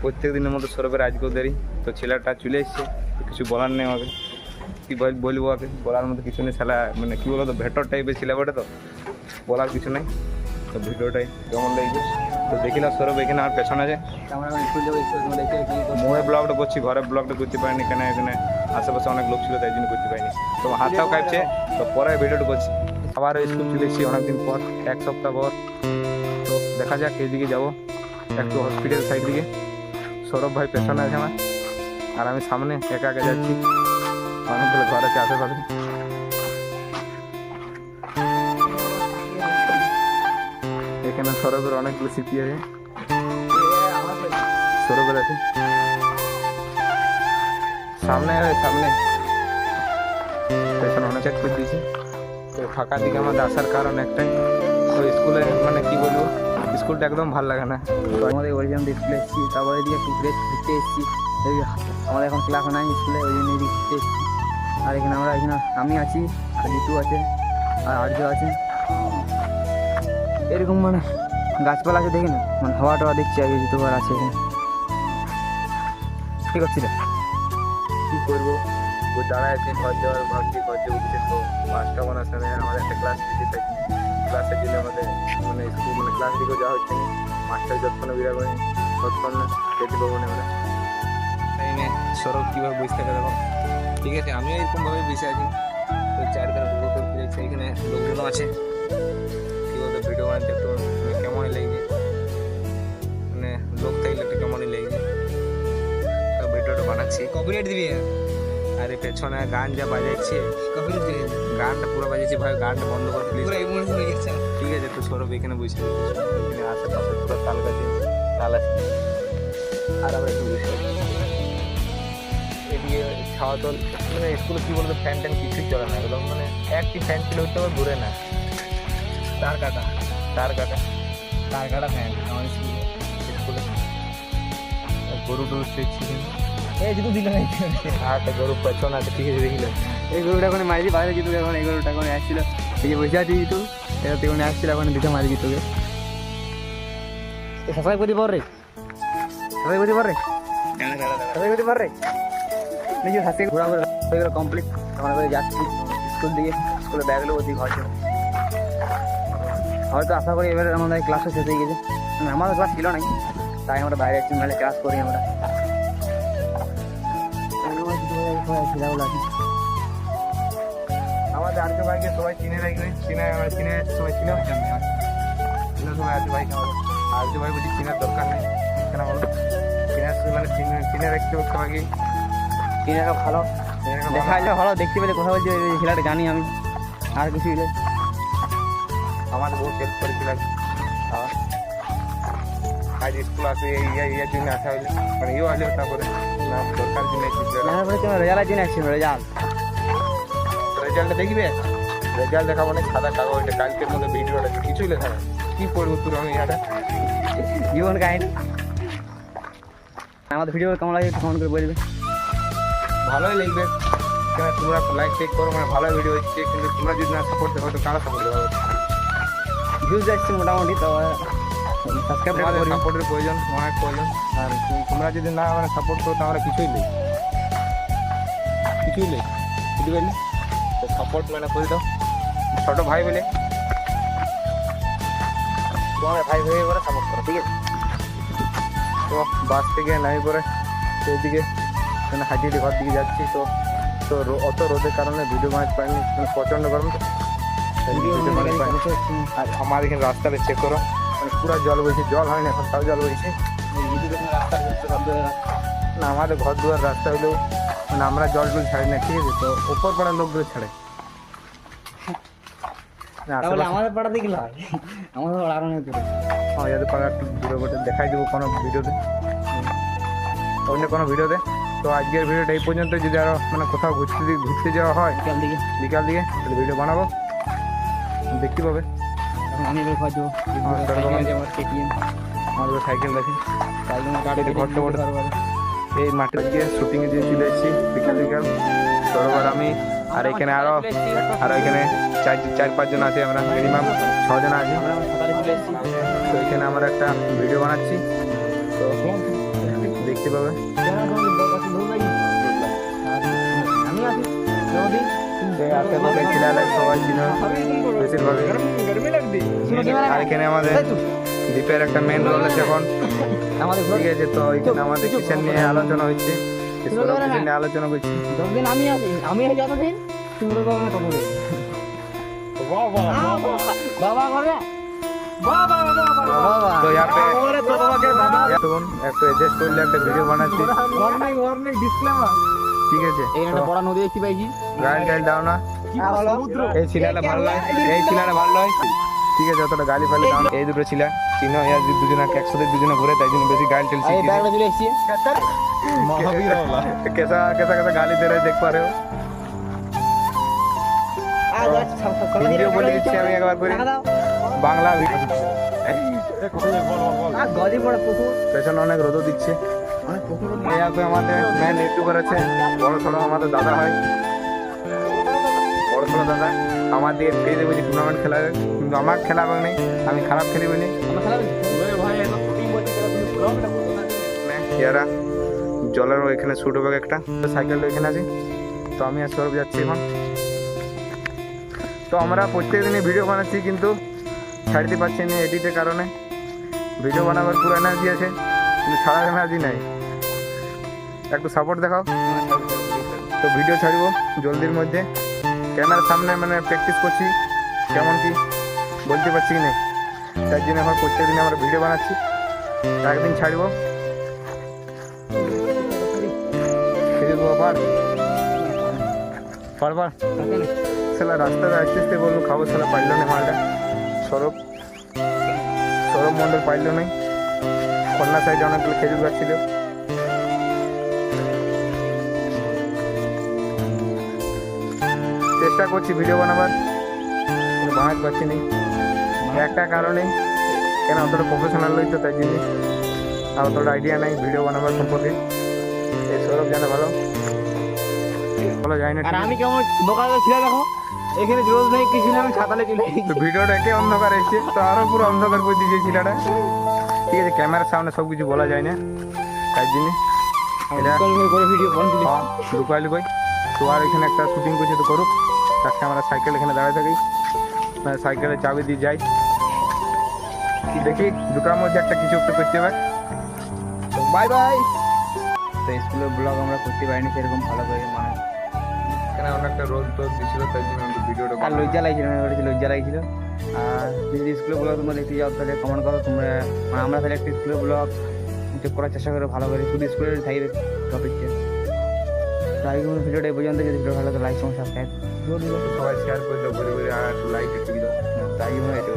প্রত্যেক দিনের মতো সৌরভের আজকেও দেরি। তো ছেলেটা চলে এসছে, কিছু বলার নেই আমাকে, কী বলবো ওকে, বলার মতো কিছু নেই। শালা মানে কী বলো তো, ভেটর টাইপের ছেলে বটে, তো বলার কিছু নেই। তো ভিডিওটাই কেমন লাগবে তো দেখিলাম। সৌরভ এখানে আমার পেছনে আছে, মোয়ে ব্লগটা করছি, ঘরে ব্লগটা করতে পারিনি, কেন এখানে আশেপাশে অনেক লোক ছিল তাই জন্য করতে পারিনি। তো হাতটাও কাঁপছে, তো পরে ভিডিওটা করছি। আবার স্কুল চলে এসেছি অনেকদিন পর, 1 সপ্তাহ পর। তো দেখা যাক এইদিকে যাবো একটু হসপিটাল সাইড দিকে। সৌরভ ভাই পেছনে আছে আমার, আর আমি সামনে একা একা যাচ্ছি। অনেকগুলো ঘর আছে আশেপাশে। এখানে সৌরভের অনেকগুলো স্মৃতি আছে, সৌরভের আছে সামনে সামনে পেছনে অনেক চেক করে দিয়েছি। তো ফাঁকা দিকে আমাদের আসার কারণ একটাই, ওই স্কুলে মানে কি বলবো, স্কুলটা একদম ভালো লাগে না। তো আমাদের ওরিজিনাল স্কুলে এসেছি, তারপরে এদিকে একটু ঘুরতে এসেছি। আমাদের এখন ক্লাস নাই স্কুলে, ওই জন্য এদিকে ঘুরতে এসেছি। আর এখানে আমি আছি, আর জিতু আছে, আর আর্য আছে। এরকম মানে গাছপালা আছে দেখি না, মানে হাওয়া টাওয়া দেখছি। আগে জিতু আর আছে এখানে। কী করছিল? কী করবো, ওই দাঁড়ায় আছে, ঘর যাওয়ার ভাবছি, ঘর যাবো কিছু। তো 5টা বানার সময় আমাদের একটা ক্লাস দিতে থাকি, ক্লাসের জন্য আমাদের মানে স্কুল মানে ক্লাস দিকেও যাওয়া হচ্ছে না। মাস্টার যতক্ষণ বিরাট করে ততক্ষণ যেতে পারবো না আমরা। টাইমে সৌরভ কীভাবে বসে থাকে দেখো, ঠিক আছে। আমিও এরকমভাবে বসে আছি, ওই চারিধারে ঘুরো করতে যাচ্ছি। এখানে লোকজনও আছে, কী বলতো, ভিডিও বানাতে একটু মানে কেমনই লাগছে, মানে লোক থাকলে একটু কেমনই লাগছে। তো ভিডিওটা বানাচ্ছি। কপিরাইট দিবি? আরে পেছনে গান যা বাজাচ্ছে, কপিরাইট দিবি? গানটা পুরো বাজাচ্ছি ভাই, গানটা বন্ধ কর প্লিজ। ঠিক আছে, তো সৌরভ এখানে বসে, এখানে আশেপাশে পুরো তাল গাছে তাল আছে। আর আমরা একটু বসে আছি এদিকে ছাওয়া তল। মানে স্কুলে কী বলতো, ফ্যান ট্যান কিছুই চলে না একদম, মানে একটি ফ্যান ছিল হতে আবার ঘুরে না, তার কাটা ফ্যান আমার স্কুলে গরু টরু দেখছি। এই জিতু দিল না, আর একটা গরু পেছনে আছে, ঠিক আছে দেখিলাম। এই গরুটা এখন মারি বাইরে জিতু, এখন এই গরুটা এখন আসছিল, এই যে বসে আছি জিতু, এটা তো এখন আসছিল, এখন দিতে মারি জিতুকে। সাবস্ক্রাইব করতে পার রে, সাবস্ক্রাইব করতে পার রে, সাবস্ক্রাইব করতে পার রে। নিজে হাসি ঘোরা ঘোরা হয়ে গেল কমপ্লিট। আমরা করে যাচ্ছি স্কুল দিকে, স্কুলে ব্যাগ লোক ওদিকে ঘর ছিল। হয়তো আশা করি এবারে আমাদের ক্লাসও শেষ হয়ে গেছে। আমাদের ক্লাস ছিল নাই, তাই আমরা বাইরে একটু মেলে ক্লাস করি আমরা। আমাদের আর্য ভাইকে সবাই চিনে রাখবে, আমরা চিনে সবাই চিনেও সবাই আর্য ভাইকে। আমাদের আর্য ভাই বুঝি চিনার দরকার নেই, কেন বলো, মানে চিনে রাখতে হবে সবাইকে। চিনে রাখা ভালো, দেখা যাচ্ছে ভালো, দেখতে পেলে কথা বলছি, ওই খেলাটা জানি আমি, আর কিছু হলে আমাদের বহু হেল্প করেছিল। আজ স্কুল আসে এই জন্য আসা হইলে, মানে ইও আসলে তারপরে না দরকার জন্য রেজাল্টের জন্য আসছি। রেজাল্টটা দেখবে, রেজাল্ট দেখা মানে সাদা কাগজ, ওইটা কালকের মধ্যে ভিডিওটা কিছুই লেখা নেই। কী পড়বো তোর আমি এটা জীবন কাহিনী। আমাদের ভিডিও কেমন লাগে একটু কমেন্ট করে বলবে। ভালোই লাগবে, কেন তোমরা লাইক টেক করো, মানে ভালো ভিডিও হচ্ছে। কিন্তু তোমরা যদি না সাপোর্ট দেখো তো কারা সাপোর্ট দেওয়া হবে? ভিউজ যাচ্ছে মোটামুটি, তো সাবস্ক্রাইব আমাদের করি। সাপোর্টের প্রয়োজন, অনেক প্রয়োজন। আর তোমরা যদি না মানে সাপোর্ট করো তাহলে কিছুই নেই, বুঝতে পারলে? তো সাপোর্ট মানে করে দাও, ছোটো ভাই বলে তোমাদের ভাই ভাই করে সাপোর্ট করো, ঠিক আছে? তো বাস থেকে নাই করে সেইদিকে মানে হাঁটিয়ে ঘর দিকে যাচ্ছি। তো তো অত রোদের কারণে ভিডিও বানাতে পারিনি, মানে প্রচণ্ড গরম, তো ভিডিও বানাতে পারিনি। আর আমার এখানে রাস্তাটা চেক করো, মানে পুরো জল বইছে, জল হয়নি এখন, তাও জল বইছে। না আমাদের ঘর দুয়ার রাস্তা হলেও মানে আমরা জল টল ছাড়ি না, ঠিক আছে? তো ওপর পাড়ার লোকগুলো ছাড়ে। আমাদের পাড়াতে গেলে হয়, আমাদের পাড়া আরো নেই দূরে। হ্যাঁ, যাদের পাড়া একটু দূরে বটে, দেখাই দেবো কোনো ভিডিওতে, অন্য কোনো ভিডিওতে। তো আজকের ভিডিওটা এই পর্যন্ত। যদি আরও মানে কোথাও ঘুরতে যাওয়া হয় বিকাল দিকে তাহলে ভিডিও বানাবো, দেখতে পাবে। এখন আমি এবার খাওয়া আমাদের সাইকেল দেখি, ঘরটা বটে। এই মাঠে গিয়ে শুটিংয়ে দিয়ে চলে এসেছি বিকাল। সরোবর আমি, আর এখানে আরও এখানে 4-5 জন আছে, আমরা মিনিমাম 6 জন আছি। তো এখানে আমরা একটা ভিডিও বানাচ্ছি। তো শাস্তি পাবে। আমি আছি নদীন এই আশেপাশে ছেলেরা সবাই ছিল বেশিরভাগই। আর এখানে আমাদের দ্বীপের একটা মেন রোল আছে এখন, আমাদের ঠিক আছে। তো এখানে আমাদের কিচেন নিয়ে আলোচনা হচ্ছে, কিচেন নিয়ে আলোচনা করছি। যতদিন আমি আছি, আমি আছি যতদিন সুন্দর বাবা না ততদিন বাবা করে বাবা তো यहाँ पे এখন একটু এডজাস্ট করলে একটা ভিডিও বানাচ্ছি, ঠিক আছে। এই একটা বড় নদী দেখতে পাইছি, গাড়ি টাইল দাও না, এই ছিলাটা ভালো নয়, এই ছিলাটা ভালো নয়, ঠিক আছে। যতটা গালি ফালি দাও না। এই দুটো ছিলা চিনো, এর দুজনে একসাথে দুজনে ঘুরে, তাই জন্য বেশি গালি টেল এই শিখি। ব্যাগটা চলে এসেছি कैसा कैसा कैसा गाली दे रहे देख पा रहे हो। ভিডিও বলে দিচ্ছি আমি একবার করে, বাংলা গদি বড় পুকুর, পেছনে অনেক রোদও দিচ্ছে। অনেক পুকুর यहाँ पे আমাদের মেন ইউটিউবার আছে, বড় ছোট আমাদের দাদা হয়, বড় ছোট দাদা আমাদের ফ্রি দেবে টুর্নামেন্ট খেলাবে, কিন্তু আমার খেলাবে নেই, আমি খারাপ খেলি বলি। আমরা খেলাবে ভাই এত শুটিং করতে ইয়ারা জলের ওইখানে শুট হবে একটা, সাইকেলটা ওইখানে আছে। তো আমি আর সৌরভ যাচ্ছি এখন। তো আমরা প্রত্যেক দিনই ভিডিও বানাচ্ছি, কিন্তু ছাড়তে পারছি না এডিটের কারণে। ভিডিও বানাবার পুরো এনার্জি আছে, কিন্তু ছাড়ার এনার্জি নাই। একটু সাপোর্ট দেখাও। তো ভিডিও ছাড়বো জলদির মধ্যে, ক্যামেরার সামনে মানে প্র্যাকটিস করছি, কেমন কি বলতে পারছি কি না, তার জন্য এখন প্রত্যেক দিন আমরা ভিডিও বানাচ্ছি, একদিন ছাড়বো। পারবার সালা রাস্তাতে আসতে আসতে বললো খাবো, সালা পাইল না মালটা। সৌরভ মন্ডল পাইল নাই। কন্যা সাইডে অনেকগুলো খেজুর গাছ ছিল। চেষ্টা করছি ভিডিও বানাবার, কিন্তু বানাতে পারছি না একটা কারণে, কেন অতটা প্রফেশনাল নই তো, তাই জন্য আর অতটা আইডিয়া নাই ভিডিও বানাবার সম্পর্কে। এই সৌরভ জানে ভালো বলা যায় না। আর আমি কেমন বোকা ছিল দেখো, এখানে রোজ নেই কিছু না, আমি ছাতালে চলে তো ভিডিওটা একে অন্ধকার এসছে, তো আরো পুরো অন্ধকার করে দিয়েছে ছেলেটা, ঠিক আছে। ক্যামেরার সামনে সব কিছু বলা যায় না, তাই জন্য এটা করে ভিডিও বন্ধ লুকাই লুকাই। তো আর এখানে একটা শুটিং করছে, তো করুক। তাকে আমরা সাইকেল এখানে দাঁড়িয়ে থাকি, সাইকেলে চাবি দিয়ে যাই, দেখি দুটার মধ্যে একটা কিছু একটা করতে হবে। Bye bye. তো স্কুলের ব্লগ আমরা করতে পারিনি সেরকম ভালো করে, মানে এখানে অনেকটা রোদ টোদ দিছিল, তাই জন্য আমরা ভিডিওটা আর লজ্জা লাগছিল না, লজ্জা লাগছিল। আর যদি স্কুলের ব্লগ তোমরা দেখতে যাও তাহলে কমেন্ট করো তোমরা, মানে আমরা তাহলে একটা স্কুলের ব্লগ করার চেষ্টা করো ভালো করে, শুধু স্কুলের থাকবে টপিকটা। তাই ভিডিওটা এই পর্যন্ত, যদি ভিডিও ভালো লাগে লাইক এবং সাবস্ক্রাইব সবাই শেয়ার করে দাও, বলে আর একটু লাইক একটু দাও, তাই জন্য এটা